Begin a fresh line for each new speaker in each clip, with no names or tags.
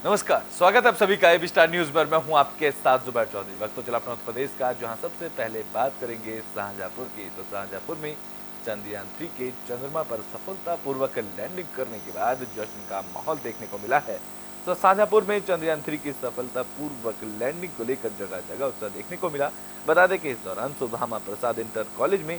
नमस्कार, स्वागत है आप सभी का एबी स्टार न्यूज पर। मैं हूं आपके साथ जुबैर चौधरी। वक्त तो चला अपना उत्तर प्रदेश का, जहां सबसे पहले बात करेंगे शाहजहांपुर की। तो शाहजहांपुर में चंद्रयान-3 के चंद्रमा पर सफलतापूर्वक लैंडिंग करने के बाद जश्न का माहौल देखने को मिला है। तो शाहजहांपुर में चंद्रयान-3 की सफलतापूर्वक लैंडिंग को लेकर जगह जगह उत्साह देखने को मिला। बता दें कि इस दौरान सुदामा प्रसाद इंटर कॉलेज में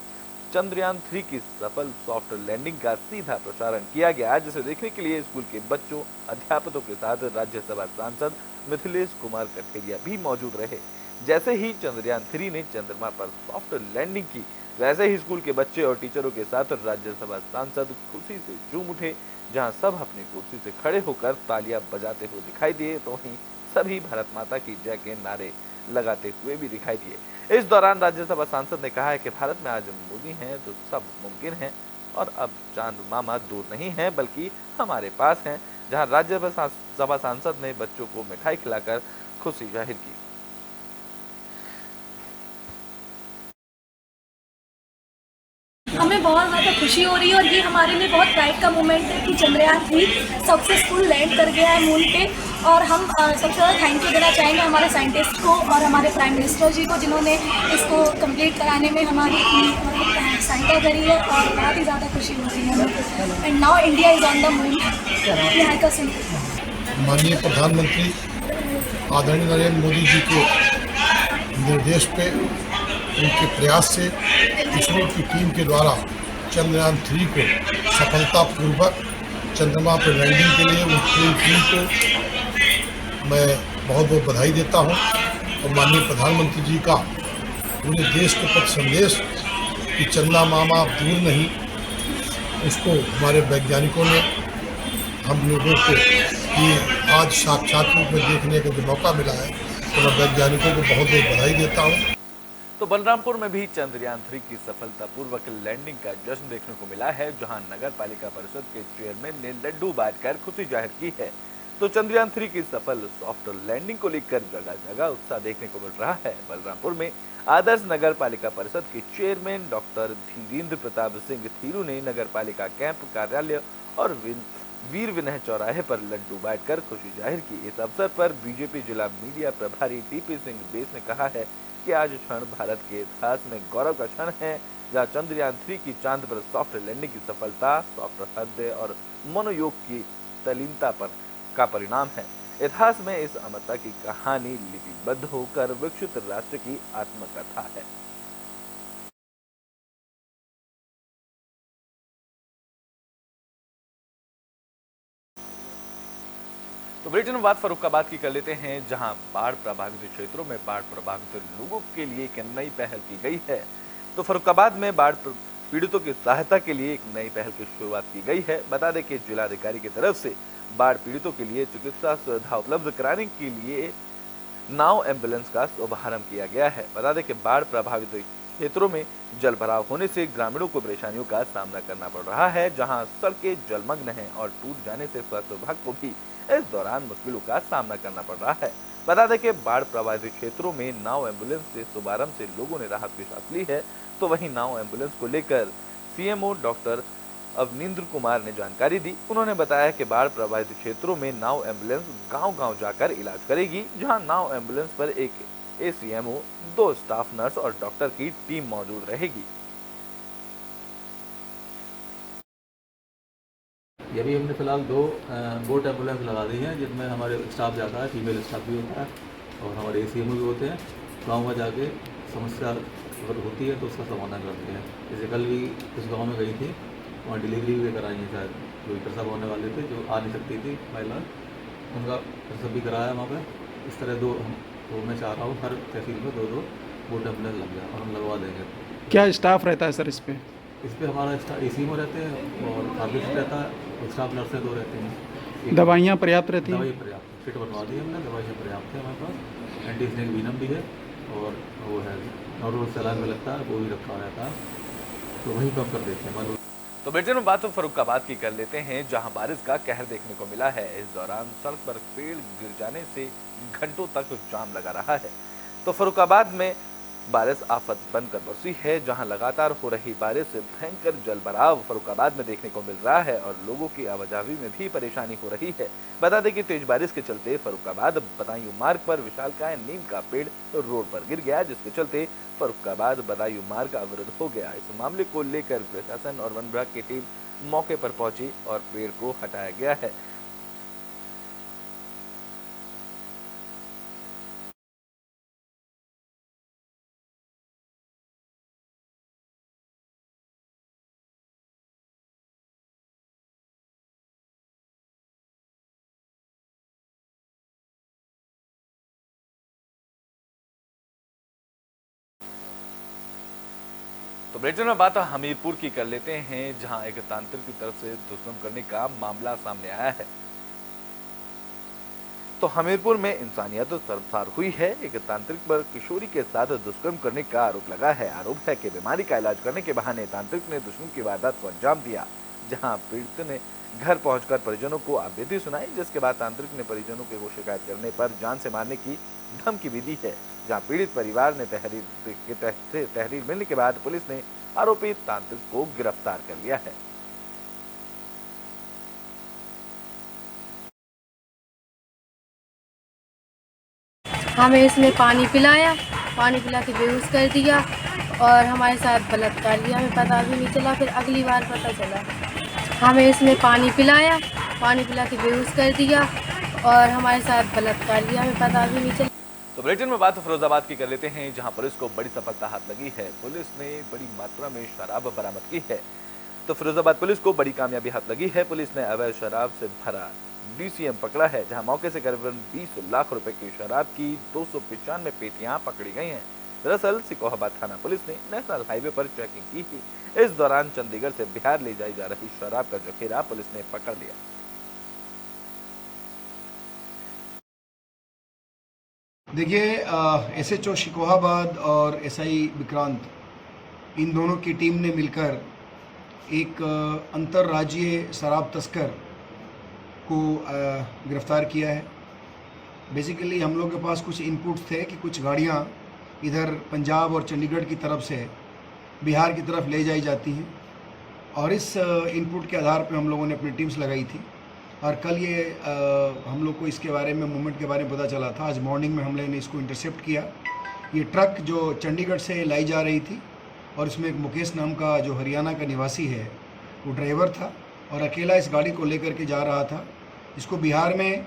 चंद्रयान-3 की सफल सॉफ्ट लैंडिंग का सीधा प्रसारण किया गया, जिसे देखने के लिए स्कूल के बच्चों, अध्यापकों के साथ राज्यसभा सांसद मिथिलेश कुमार कठेरिया भी मौजूद रहे। जैसे ही चंद्रयान-3 ने चंद्रमा पर सॉफ्ट लैंडिंग की, वैसे ही स्कूल के बच्चे और टीचरों के साथ राज्यसभा सांसद खुशी से झूम उठे। जहां सब अपनी कुर्सी से खड़े होकर तालियां बजाते हुए दिखाई दिए, तो वहीं सभी भारत माता की जय के नारे लगाते हुए भी दिखाई दिए। इस दौरान राज्यसभा सांसद ने कहा है कि भारत में आज मोदी हैं तो सब मुमकिन है, और अब चांद मामा दूर नहीं है बल्कि हमारे पास हैं। जहां राज्यसभा सांसद ने बच्चों को मिठाई खिलाकर खुशी जाहिर की।
हमें बहुत ज़्यादा खुशी हो रही है और ये हमारे लिए बहुत प्राइड का मोमेंट है कि चंद्रयान-3 सक्सेसफुल लैंड कर गया है मून पे। और हम सबसे ज़्यादा थैंक यू देना चाहेंगे हमारे साइंटिस्ट को और हमारे प्राइम मिनिस्टर जी को, जिन्होंने इसको कंप्लीट कराने में हमारी सहायता करी है, और बहुत ही ज़्यादा खुशी हो रही है। And now India is on the moon. यहाँ का
माननीय प्रधानमंत्री आदरणीय नरेंद्र मोदी जी के निर्देश पे, उनके प्रयास से इसरो की टीम के द्वारा चंद्रयान-3 को सफलतापूर्वक चंद्रमा पर लैंडिंग के लिए उन पूरी टीम को मैं बहुत बहुत बधाई देता हूं। और माननीय प्रधानमंत्री जी का पूरे देश के प्रति संदेश कि चंदा मामा दूर नहीं, उसको हमारे वैज्ञानिकों ने हम लोगों को ये आज साक्षात रूप में देखने का जो मौका मिला है, तो मैं वैज्ञानिकों को बहुत बहुत बधाई देता हूँ।
तो बलरामपुर में भी चंद्रयान-3 की सफलतापूर्वक लैंडिंग का जश्न देखने को मिला है, जहां नगर पालिका परिषद के चेयरमैन ने लड्डू बांटकर खुशी जाहिर की है। तो चंद्रयान-3 की सफल सॉफ्ट लैंडिंग को लेकर जगह जगह उत्साह देखने को मिल रहा है। बलरामपुर में आदर्श नगर पालिका परिषद के चेयरमैन डॉक्टर धीरेन्द्र प्रताप सिंह थीरू ने नगर पालिका कैंप कार्यालय और वीर विनय चौराहे पर लड्डू बांटकर खुशी जाहिर की। इस अवसर पर बीजेपी जिला मीडिया प्रभारी टीपी सिंह बेस ने कहा है कि आज क्षण भारत के इतिहास में गौरव का क्षण है, जहां चंद्रयान-3 की चांद पर सॉफ्ट लैंडिंग की सफलता सॉफ्ट हृदय और मनोयोग की तल्लीनता पर का परिणाम है। इतिहास में इस अमरता की कहानी लिपिबद्ध होकर विकसित राष्ट्र की आत्मकथा है। तो बुलेटिन में बात फर्रुखाबाद की कर लेते हैं, जहां बाढ़ प्रभावित क्षेत्रों में बाढ़ प्रभावित लोगों के लिए एक नई पहल की गई है। तो फर्रुखाबाद में बाढ़ पीड़ितों की सहायता के लिए एक नई पहल की शुरुआत की गई है। बता दें कि जिलाधिकारी की तरफ से बाढ़ पीड़ितों के लिए चिकित्सा सुविधा उपलब्ध कराने के लिए नाव एम्बुलेंस का शुभारंभ किया गया है। बता दें कि बाढ़ प्रभावित क्षेत्रों में जल भराव होने से ग्रामीणों को परेशानियों का सामना करना पड़ रहा है, जहां सड़कें जलमग्न हैं और टूट जाने से स्वास्थ्य विभाग को भी इस दौरान मुश्किलों का सामना करना पड़ रहा है। बता दें कि बाढ़ प्रभावित क्षेत्रों में नाव एम्बुलेंस के शुभारंभ से लोगों ने राहत की सांस ली है। तो वहीं नाव एम्बुलेंस को लेकर सीएमओ डॉक्टर अवनींद्र कुमार ने जानकारी दी। उन्होंने बताया कि बाढ़ प्रभावित क्षेत्रों में नाव एम्बुलेंस गांव-गांव जाकर इलाज करेगी, जहां नाव एम्बुलेंस पर एक एसीएमओ, 2 स्टाफ नर्स और डॉक्टर की टीम मौजूद रहेगी।
ये भी हमने फिलहाल 2 बोट एम्बुलेंस लगा दी हैं, जिनमें हमारे स्टाफ जाता है, फीमेल स्टाफ भी होता है और हमारे एसीएमओ भी होते हैं। गाँव में जाके समस्या अगर होती है तो उसका समाधान करते हैं। जैसे कल भी कुछ गाँव में गई थी, वहाँ डिलीवरी भी कराई है, शायद जो प्रसव होने वाले थे, जो आ नहीं सकती थी महिला, उनका प्रसव भी कराया वहाँ पर। इस तरह तो मैं चाह रहा हूँ हर तहसील में 2-2 बोट एम्बुलेंस लग जाए और हम लगवा देंगे।
क्या स्टाफ रहता है सर इस पे?
इस पर हमारा एसीएमओ रहते हैं और फार्मेसिस्ट रहता है और स्टाफ नर्सें 2 रहते हैं।
दवाइयाँ पर्याप्त रहती हैं?
दवाई पर्याप्त, किट बनवा दी हमने, दवाइयाँ पर्याप्त है हमारे पास। एंटी स्नेक वीनम भी है और वो है नॉर्मल सलाइन में लगता है, वो भी रखा रहता है, तो वहीं पर कर देते हैं।
तो बेटे में बात तो फर्रुखाबाद की कर लेते हैं, जहां बारिश का कहर देखने को मिला है। इस दौरान सड़क पर पेड़ गिर जाने से घंटों तक जाम लगा रहा है। तो फर्रुखाबाद में बारिश आफत बनकर बरसी है। जहां लगातार हो रही बारिश से भयंकर जलभराव फर्रुखाबाद में देखने को मिल रहा है और लोगों की आवाजाही में भी परेशानी हो रही है। बता दें कि तेज बारिश के चलते फर्रुखाबाद बदायूं मार्ग पर विशालकाय नीम का पेड़ रोड पर गिर गया, जिसके चलते फर्रुखाबाद बदायूं मार्ग अवरुद्ध हो गया। इस मामले को लेकर प्रशासन और वन विभाग की टीम मौके पर पहुंची और पेड़ को हटाया गया है। तो बुलेटिन में बात हमीरपुर की कर लेते हैं, जहां एक तांत्रिक की तरफ से दुष्कर्म करने का मामला सामने आया है। तो हमीरपुर में इंसानियत शर्मसार हुई है। एक तांत्रिक पर किशोरी के साथ दुष्कर्म करने का आरोप लगा है। आरोप है कि बीमारी का इलाज करने के बहाने तांत्रिक ने दुष्कर्म की वारदात को अंजाम दिया। जहां पीड़ित ने घर पहुंचकर परिजनों को आपबीती सुनाई, जिसके बाद तांत्रिक ने परिजनों को शिकायत करने पर जान से मारने की धमकी भी दी है। जहां पीड़ित परिवार ने तहरीर मिलने के बाद पुलिस ने आरोपी तांत्रिक को गिरफ्तार कर लिया है।
हमें इसमें पानी पिलाया, पानी पिला के बेहोश कर दिया और हमारे साथ बलात्कार किया। हमें पता भी नहीं चला, फिर अगली बार पता चला। हमें इसमें पानी पिलाया, पानी पिला के बेहोश कर दिया और हमारे साथ बलात्कार किया। हमें पता भी नहीं चला।
तो बुलेटिन में बात फिरोजाबाद की कर लेते हैं, जहां पुलिस को बड़ी सफलता हाथ लगी है। पुलिस ने बड़ी मात्रा में शराब बरामद की है। तो फिरोजाबाद पुलिस को बड़ी कामयाबी हाथ लगी है। पुलिस ने अवैध शराब से भरा DCM पकड़ा है, जहां मौके से करीबन 20 लाख रुपए की शराब की 295 पेटियां पकड़ी गई हैं। दरअसल सिकोहाबाद थाना पुलिस ने नेशनल हाईवे पर चेकिंग की थी। इस दौरान चंडीगढ़ से बिहार ले जाई जा रही शराब का जखीरा पुलिस ने पकड़ लिया।
देखिए, SHO शिकोहाबाद और SI विक्रांत, इन दोनों की टीम ने मिलकर एक अंतर्राज्यीय शराब तस्कर को गिरफ्तार किया है। बेसिकली हम लोग के पास कुछ इनपुट्स थे कि कुछ गाड़ियाँ इधर पंजाब और चंडीगढ़ की तरफ से बिहार की तरफ ले जाई जाती हैं और इस इनपुट के आधार पर हम लोगों ने अपनी टीम्स लगाई थी। और कल ये हम लोग को इसके बारे में मूवमेंट के बारे में पता चला था। आज मॉर्निंग में हम लोगों ने इसको इंटरसेप्ट किया। ये ट्रक जो चंडीगढ़ से लाई जा रही थी और इसमें एक मुकेश नाम का जो हरियाणा का निवासी है वो ड्राइवर था और अकेला इस गाड़ी को लेकर के जा रहा था। इसको बिहार में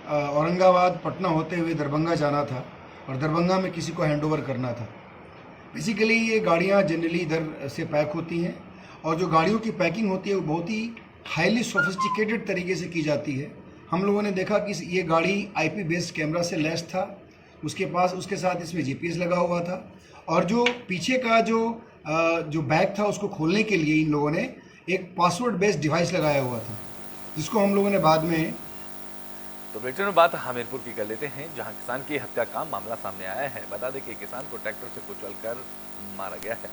औरंगाबाद पटना होते हुए दरभंगा जाना था और दरभंगा में किसी को हैंडओवर करना था। बेसिकली ये गाड़ियाँ जनरली इधर से पैक होती हैं और जो गाड़ियों की पैकिंग होती है वो बहुत ही हाईली सोफिस्टिकेटेड तरीके से की जाती है। हम लोगों ने देखा कि ये गाड़ी IP बेस्ड कैमरा से लैस था, उसके साथ इसमें GPS लगा हुआ था और जो पीछे का जो बैग था उसको खोलने के लिए इन लोगों ने एक पासवर्ड बेस्ड डिवाइस लगाया हुआ था, जिसको हम लोगों ने बाद में।
तो बुलेटिन में बात हमीरपुर की कर लेते हैं, जहां किसान की हत्या का मामला सामने आया है। बता दें कि किसान को ट्रैक्टर से कुचलकर मारा गया है।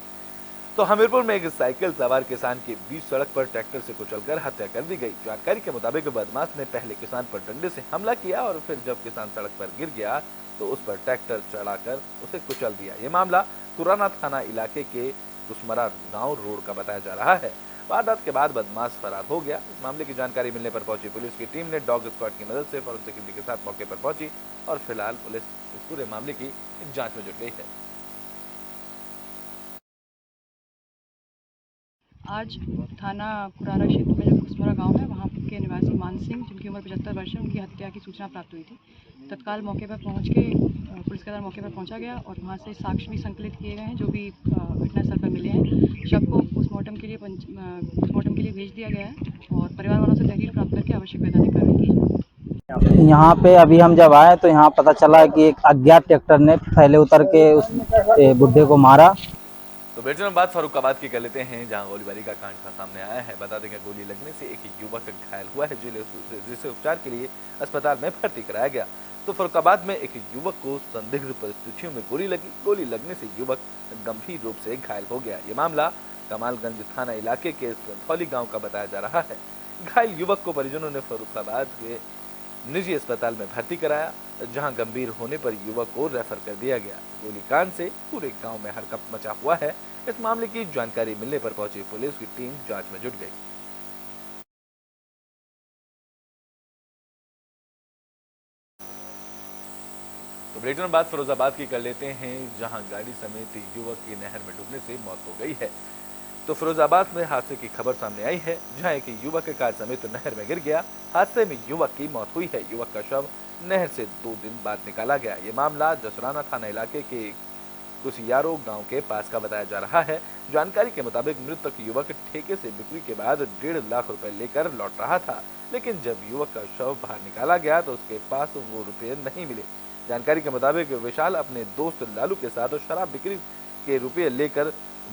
तो हमीरपुर में एक साइकिल सवार किसान की बीच सड़क पर ट्रैक्टर से कुचलकर हत्या कर दी गई। जानकारी के मुताबिक बदमाश ने पहले किसान पर डंडे से हमला किया और फिर जब किसान सड़क पर गिर गया तो उस पर ट्रैक्टर चढ़ाकर उसे कुचल दिया। ये मामला कुराना थाना इलाके के कुसमरा गांव रोड का बताया जा रहा है। वारदात के बाद बदमाश फरार हो गया। इस मामले की जानकारी मिलने पर पहुंची पुलिस की टीम ने डॉग स्क्वाड की मदद से फॉरेंसिक टीम के साथ मौके पर पहुंची और फिलहाल पुलिस इस पूरे मामले की जांच में जुट गई है।
आज थाना कुरारा क्षेत्र में जो कुसमरा गांव है वहां के निवासी मान सिंह, जिनकी उम्र 75 वर्ष है, उनकी हत्या की सूचना प्राप्त हुई थी। तत्काल मौके पर पहुंच के पुलिस के द्वारा मौके पर पहुंचा गया और वहां से साक्ष्य भी संकलित किए गए हैं जो भी घटनास्थल पर मिले हैं। शव को पोस्टमार्टम के लिए भेज दिया गया है और परिवार वालों से तहरीर प्राप्त करके आवश्यक वैधानिक कार्रवाई की जाए।
यहाँ पे अभी हम जब आए तो यहाँ पता चला कि एक अज्ञात ट्रैक्टर ने पहले उतर के उस बुढ़े को मारा।
तो बुलेटिन में बात फर्रुखाबाद की कर लेते हैं, जहां गोलीबारी का कांड सामने आया है। बता दें कि गोली लगने से एक युवक घायल हुआ है, जिसे उपचार के लिए अस्पताल में भर्ती कराया गया। तो फर्रुखाबाद में एक युवक को संदिग्ध परिस्थितियों में गोली लगी। गोली लगने से युवक गंभीर रूप से घायल हो गया। ये मामला कमालगंज थाना इलाके के संथौली गांव का बताया जा रहा है। घायल युवक को परिजनों ने फर्रुखाबाद के निजी अस्पताल में भर्ती कराया, जहां गंभीर होने पर युवक को रेफर कर दिया गया। गोलीकांड से पूरे गांव में हड़कंप मचा हुआ है। इस मामले की जानकारी मिलने पर पहुंची पुलिस की टीम जांच में जुट गई। तो बुलेटिन बात फिरोजाबाद की कर लेते हैं, जहां गाड़ी समेत युवक की नहर में डूबने से मौत हो गई है। तो फिरोजाबाद में हादसे की खबर सामने आई है, जहां एक युवक कार समेत नहर में गिर गया। हादसे में युवक की मौत हुई है। युवक का शव नहर से 2 दिन बाद निकाला गया। ये मामला जसराना थाना इलाके के कुसियारो गांव के पास का बताया जा रहा है। जानकारी के मुताबिक मृतक युवक ठेके से बिक्री के बाद 1.5 लाख रुपए लेकर लौट रहा था, लेकिन जब युवक का शव बाहर निकाला गया तो उसके पास वो रुपए नहीं मिले। जानकारी के मुताबिक विशाल अपने दोस्त लालू के साथ शराब बिक्री के रुपए लेकर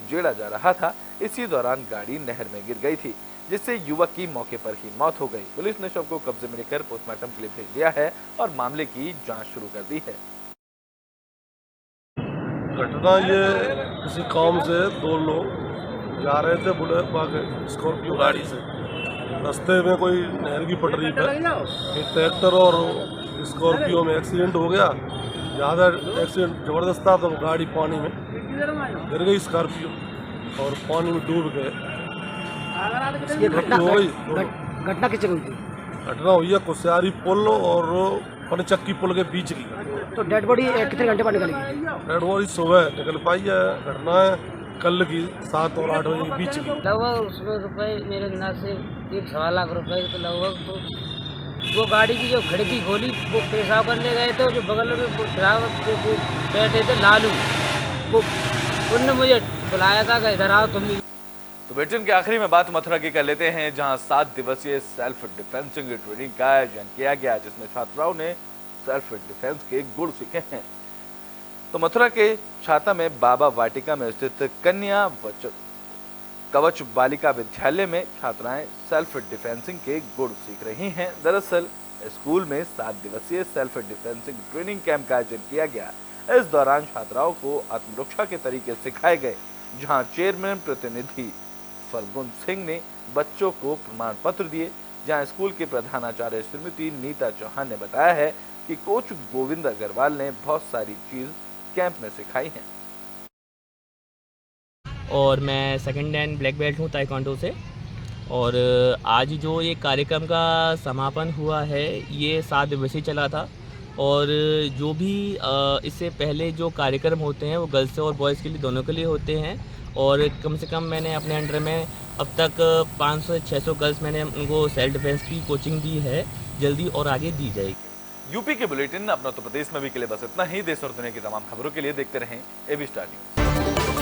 जेड़ा जा रहा था। इसी दौरान गाड़ी नहर में गिर गई थी, जिससे युवक की मौके पर ही मौत हो गई। पुलिस ने शव को कब्जे में लेकर पोस्टमार्टम के लिए भेज दिया है और मामले की जांच शुरू कर दी है।
घटना ये किसी काम से 2 लोग जा रहे थे बुलेट स्कॉर्पियो गाड़ी से। रास्ते में कोई नहर की पटरी पर एक ट्रैक्टर और स्कॉर्पियो में एक्सीडेंट हो गया। ज़्यादा एक्सीडेंट ज़बरदस्त था तो गाड़ी पानी में गिर गई स्कॉर्पियो और पानी में डूब गए।
घटना किस जगह हुई थी?
घटना हुई है कुसियारी पुल और पनचक्की पुल के बीच की।
तो डेड बॉडी कितने घंटे बाद निकली?
डेड बॉडी सुबह निकल पाई है। घटना है कल की 7 और 8 बजे के बीच की।
लगभग उसमें रुपए मेरे अंदाज से 1.25 लाख रुपए तो लगभग। तो वो गाड़ी की जो खिड़की खोली, वो पेशाब करने गए थे, जो बगल में ड्राइवर बैठे थे लालू, वो उनने मुझे बुलाया था कि इधर आओ तुम भी।
तो बुलेटिन के आखिरी में बात मथुरा की कर लेते हैं, जहां 7 दिवसीय सेल्फ डिफेंसिंग ट्रेनिंग का आयोजन किया गया, जिसमें छात्राओं ने सेल्फ डिफेंस के गुण सीखे हैं। तो मथुरा के छाता में बाबा वाटिका में स्थित कन्या कवच बालिका विद्यालय में छात्राएं सेल्फ डिफेंसिंग के गुण सीख रही हैं। दरअसल स्कूल में 7 दिवसीय सेल्फ डिफेंसिंग ट्रेनिंग कैंप का आयोजन किया गया। इस दौरान छात्राओं को आत्मरक्षा के तरीके सिखाए गए, जहां चेयरमैन प्रतिनिधि फल्गुन सिंह ने बच्चों को प्रमाण पत्र दिए। जहां स्कूल के प्रधानाचार्य श्रीमती नीता चौहान ने बताया है कि कोच गोविंद अग्रवाल ने बहुत सारी चीज कैंप में सिखाई हैं।
और मैं सेकंड हैंड ब्लैक बेल्ट हूँ ताइक्वांडो से। और आज जो ये कार्यक्रम का समापन हुआ है, ये 7 दिवसीय चला था। और जो भी इससे पहले जो कार्यक्रम होते हैं वो गर्ल्स और बॉयज़ के लिए, दोनों के लिए होते हैं। और कम से कम मैंने अपने अंडर में अब तक 500 से 600 गर्ल्स मैंने उनको सेल्फ डिफेंस की कोचिंग दी है, जल्दी और आगे दी जाएगी।
यूपी के बुलेटिन अपना उत्तर प्रदेश में भी के लिए बस इतना ही। देश और दुनिया की तमाम खबरों के लिए देखते रहें एबी स्टार न्यूज़।